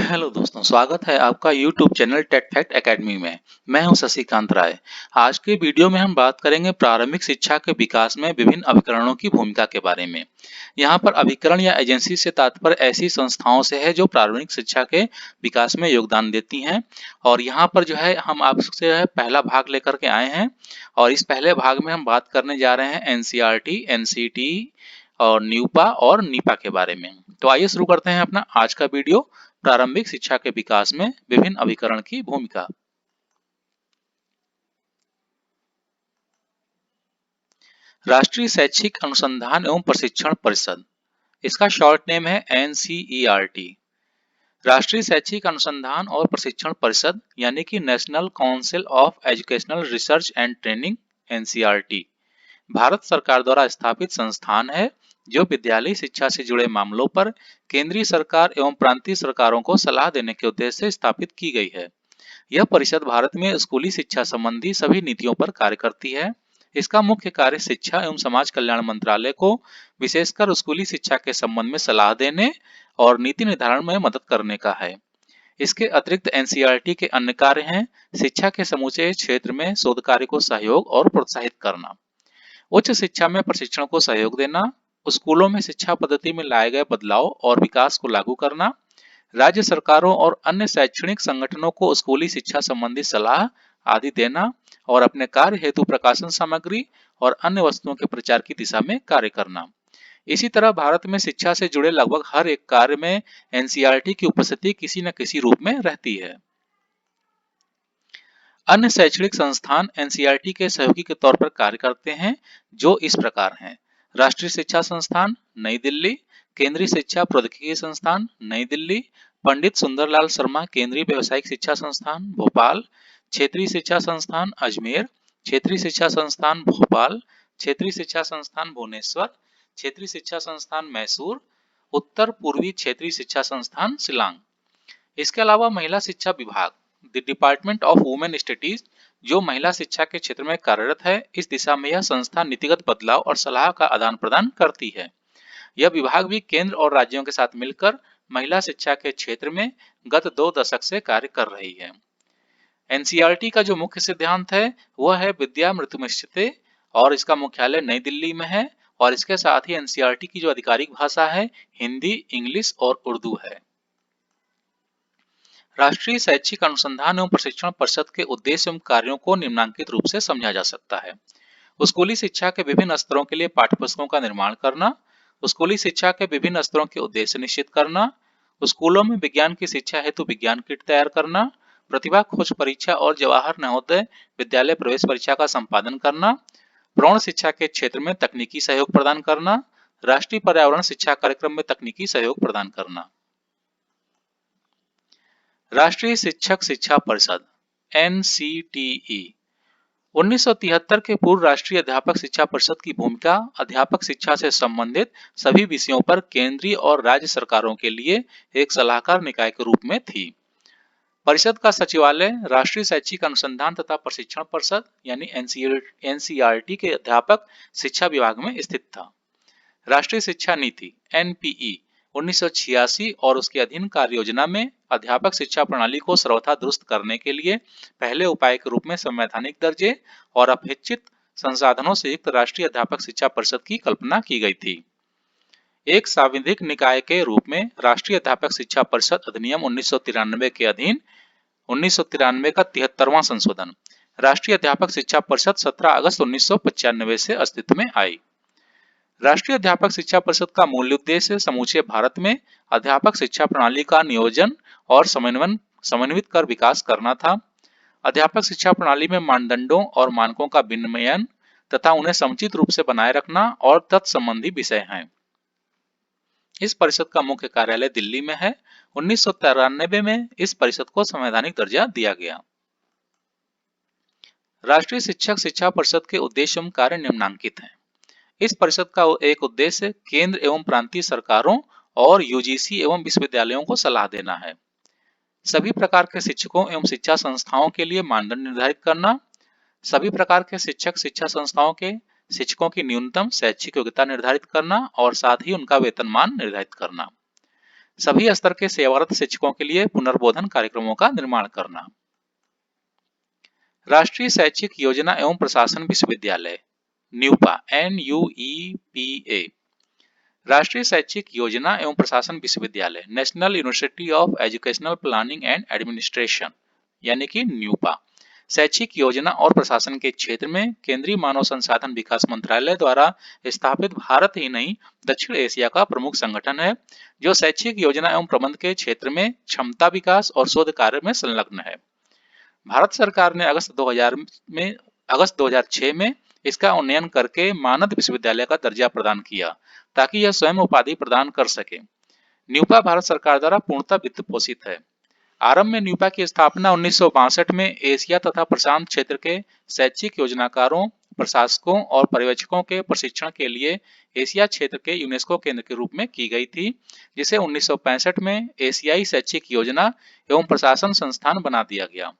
Hello दोस्तों, स्वागत है आपका YouTube channel Tech Fact Academy में। मैं हूं शशिकांत राय। आज के वीडियो में हम बात करेंगे प्रारंभिक शिक्षा के विकास में विभिन्न अभिकरणों की भूमिका के बारे में। यहाँ पर अभिकरण या एजेंसी से तात्पर्य ऐसी संस्थाओं से है जो प्रारंभिक शिक्षा के विकास में योगदान देती हैं। और यहाँ पर जो है हम आपसे पहला भाग लेकर के आए हैं। और इस पहले भाग में हम बात करने जा रहे हैं एनसीईआरटी, एनसीटी और न्यूपा और नीपा के बारे में। तो आइए शुरू करते हैं अपना आज का वीडियो, प्रारंभिक शिक्षा के विकास में विभिन्न अभिकरण की भूमिका। राष्ट्रीय शैक्षिक अनुसंधान एवं प्रशिक्षण परिषद, इसका शॉर्ट नेम है एनसीईआरटी। राष्ट्रीय शैक्षिक अनुसंधान और प्रशिक्षण परिषद यानी कि national council of educational research and training, NCERT Bharat सरकार द्वारा स्थापित संस्थान है जो विद्यालयी शिक्षा से जुड़े मामलों पर केंद्रीय सरकार एवं प्रांतीय सरकारों को सलाह देने के उद्देश्य से स्थापित की गई है। यह परिषद भारत में स्कूली शिक्षा संबंधी सभी नीतियों पर कार्य करती है। इसका मुख्य कार्य शिक्षा एवं समाज कल्याण मंत्रालय को विशेषकर स्कूली शिक्षा के संबंध में सलाह देने और नीति निर्धारण में मदद करने का है। इसके अतिरिक्त एनसीईआरटी के अन्य कार्य हैं शिक्षा के समूचे क्षेत्र में शोध कार्य को सहयोग और प्रोत्साहित करना, उच्च शिक्षा में प्रशिक्षण को सहयोग देना, स्कूलों में शिक्षा पद्धति में लाए गए बदलाव और विकास को लागू करना, राज्य सरकारों और अन्य शैक्षणिक संगठनों को स्कूली शिक्षा संबंधी सलाह आदि देना और अपने कार्य हेतु प्रकाशन सामग्री और अन्य वस्तुओं के प्रचार की दिशा में कार्य करना। इसी तरह भारत में शिक्षा से जुड़े लगभग हर एक कार्य में एनसीईआरटी की उपस्थिति किसी न किसी रूप में रहती है। अन्य शैक्षणिक संस्थान एनसीईआरटी के सहयोगी के तौर पर कार्य करते हैं, जो इस प्रकार हैं: राष्ट्रीय शिक्षा संस्थान नई दिल्ली, केंद्रीय शिक्षा प्रौद्योगिकी संस्थान नई दिल्ली, पंडित सुंदरलाल शर्मा केंद्रीय व्यावसायिक शिक्षा संस्थान भोपाल, क्षेत्रीय शिक्षा संस्थान अजमेर, क्षेत्रीय शिक्षा संस्थान भोपाल, क्षेत्रीय शिक्षा संस्थान भुवनेश्वर, क्षेत्रीय शिक्षा संस्थान मैसूर, उत्तर पूर्वी क्षेत्रीय शिक्षा संस्थान शिलांग। इसके अलावा महिला शिक्षा विभाग, the department of women studies, जो महिला शिक्षा के क्षेत्र में कार्यरत है, इस दिशा में यह संस्था नीतिगत बदलाव और सलाह का आदान प्रदान करती है। यह विभाग भी केंद्र और राज्यों के साथ मिलकर महिला शिक्षा के क्षेत्र में गत 2 दशक से कार्य कर रही है। एनसीईआरटी का जो मुख्य सिद्धांत है वह है विद्या मृत्युमुच्यते, और इसका मुख्यालय नई दिल्ली में है। और इसके साथ ही एनसीईआरटी की जो आधिकारिक भाषा है हिंदी, इंग्लिश और उर्दू है। राष्ट्रीय शैक्षिक अनुसंधान एवं प्रशिक्षण परिषद के उद्देश्य एवं कार्यों को निम्नांकित रूप से समझा जा सकता है: स्कूली शिक्षा के विभिन्न स्तरों के लिए पाठ्यपुस्तकों का निर्माण करना, स्कूली शिक्षा के विभिन्न स्तरों के उद्देश्य निश्चित करना, स्कूलों में विज्ञान की शिक्षा हेतु विज्ञान किट तैयार करना, प्रतिभा खोज परीक्षा और जवाहर नवोदय विद्यालय प्रवेश परीक्षा का संपादन करना, प्रौढ़ शिक्षा के क्षेत्र में तकनीकी सहयोग प्रदान करना, राष्ट्रीय पर्यावरण शिक्षा कार्यक्रम में तकनीकी सहयोग प्रदान करना। राष्ट्रीय शिक्षक शिक्षा परिषद एनसीटीई 1973 के पूर्व राष्ट्रीय अध्यापक शिक्षा परिषद की भूमिका अध्यापक शिक्षा से संबंधित सभी विषयों पर केंद्रीय और राज्य सरकारों के लिए एक सलाहकार निकाय के रूप में थी। परिषद का सचिवालय राष्ट्रीय शैक्षिक अनुसंधान तथा प्रशिक्षण परिषद यानी एनसीईआरटी के अध्यापक शिक्षा विभाग में स्थित था। राष्ट्रीय शिक्षा नीति एनपीई 1986 और उसके अधीन कार्य योजना में अध्यापक शिक्षा प्रणाली को सर्वथा दुरुस्त करने के लिए पहले उपाय के रूप में संवैधानिक दर्जे और अपेक्षित संसाधनों से युक्त राष्ट्रीय अध्यापक शिक्षा परिषद की कल्पना की गई थी। एक सांविधिक निकाय के रूप में राष्ट्रीय अध्यापक शिक्षा परिषद अधिनियम 1993 के अधीन 1993 का 73वां संशोधन राष्ट्रीय अध्यापक शिक्षा परिषद 17 अगस्त 1995 से अस्तित्व में आई। राष्ट्रीय अध्यापक शिक्षा परिषद का मूल उद्देश्य समूचे भारत में अध्यापक शिक्षा प्रणाली का नियोजन और समन्वित कर विकास करना था। अध्यापक शिक्षा प्रणाली में मानदंडों और मानकों का विनियमन तथा उन्हें समुचित रूप से बनाए रखना और तत्संबंधी विषय हैं। इस परिषद का मुख्य कार्यालय दिल्ली में है। 1993 में इस परिषद को संवैधानिक दर्जा दिया गया। राष्ट्रीय शिक्षक शिक्षा परिषद के उद्देश्य एवं कार्य निम्नांकित हैं। इस परिषद का एक उद्देश्य केंद्र एवं प्रांतीय सरकारों और यूजीसी एवं विश्वविद्यालयों को सलाह देना है। सभी प्रकार के शिक्षकों एवं शिक्षा संस्थाओं के लिए मानदंड निर्धारित करना, सभी प्रकार के शिक्षक शिक्षा संस्थाओं के शिक्षकों की न्यूनतम शैक्षिक योग्यता निर्धारित करना और साथ ही उनका वेतनमान निर्धारित करना। सभी स्तर के सेवारत शिक्षकों के लिए पुनर्बोधन कार्यक्रमों का निर्माण करना। राष्ट्रीय शैक्षिक योजना एवं प्रशासन विश्वविद्यालय न्यूपा NUEPA राष्ट्रीय शैक्षिक योजना एवं प्रशासन विश्वविद्यालय national university of educational planning and administration यानी कि न्यूपा शैक्षिक योजना और प्रशासन के क्षेत्र में केंद्रीय मानव संसाधन विकास मंत्रालय द्वारा स्थापित भारत ही नहीं दक्षिण एशिया का प्रमुख संगठन है, जो शैक्षिक योजना एवं प्रबंध के क्षेत्र में क्षमता विकास और शोध कार्य में संलग्न है। भारत सरकार ने अगस्त 2006 में इसका उन्नयन करके मानद विश्वविद्यालय का दर्जा प्रदान किया ताकि यह स्वयं उपाधि प्रदान कर सके। न्यूपा भारत सरकार द्वारा पूर्णतः वित्त पोषित है। आरंभ में न्यूपा की स्थापना 1962 में एशिया तथा प्रशांत क्षेत्र के शैक्षिक योजनाकारों, प्रशासकों और पर्यवेक्षकों के प्रशिक्षण के लिए एशिया क्षेत्र के यूनेस्को केंद्र के रूप में की गई थी, जिसे 1965 में एशियाई शैक्षिक योजना एवं प्रशासन संस्थान बना दिया गया।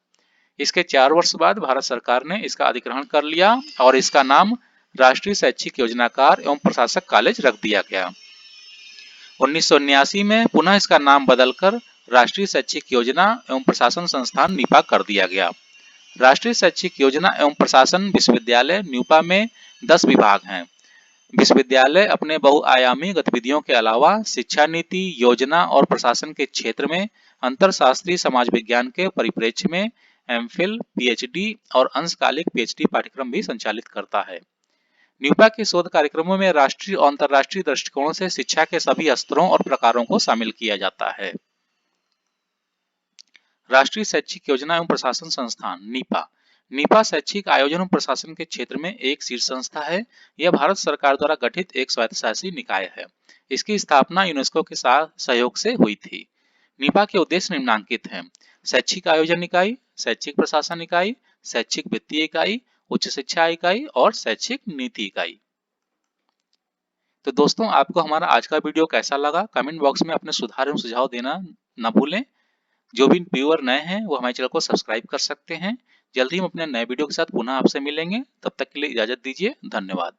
इसके 4 वर्ष बाद भारत सरकार ने इसका अधिग्रहण कर लिया और इसका नाम राष्ट्रीय शैक्षिक योजनाकार एवं प्रशासक कॉलेज रख दिया गया। 1979 में पुनः इसका नाम बदलकर राष्ट्रीय शैक्षिक योजना एवं प्रशासन संस्थान न्यूपा कर दिया गया। राष्ट्रीय शैक्षिक योजना एवं प्रशासन विश्वविद्यालय न्यूपा में 10 विभाग हैं। विश्वविद्यालय अपने बहुआयामी गतिविधियों के अलावा शिक्षा नीति, योजना और प्रशासन के क्षेत्र में अंतरशास्त्रीय समाज विज्ञान के परिप्रेक्ष्य में एमफिल, पीएचडी और अंशकालिक पीएचडी पाठ्यक्रम भी संचालित करता है। न्यूपा के शोध कार्यक्रमों में राष्ट्रीय और अंतर्राष्ट्रीय दृष्टिकोण से शिक्षा के सभी स्तरों और प्रकारों को शामिल किया जाता है। राष्ट्रीय शैक्षिक योजना एवं प्रशासन संस्थान नीपा शैक्षिक आयोजन एवं प्रशासन के क्षेत्र में एक शीर्ष संस्था है। यह भारत सरकार द्वारा गठित एक स्वायत्तशासी निकाय है। इसकी स्थापना यूनेस्को के साथ सहयोग से हुई थी। नीपा के उद्देश्य निम्नांकित हैं: शैक्षिक आयोजन इकाई, शैक्षिक प्रशासन इकाई, शैक्षिक वित्तीय इकाई, उच्च शिक्षा इकाई और शैक्षिक नीति इकाई। तो दोस्तों, आपको हमारा आज का वीडियो कैसा लगा कमेंट बॉक्स में अपने सुधार एवं सुझाव देना न भूलें। जो भी व्यूअर नए हैं वो हमारे चैनल को सब्सक्राइब कर सकते हैं। जल्दी हम अपने नए वीडियो के साथ पुनः आपसे मिलेंगे। तब तक के लिए इजाजत दीजिए। धन्यवाद।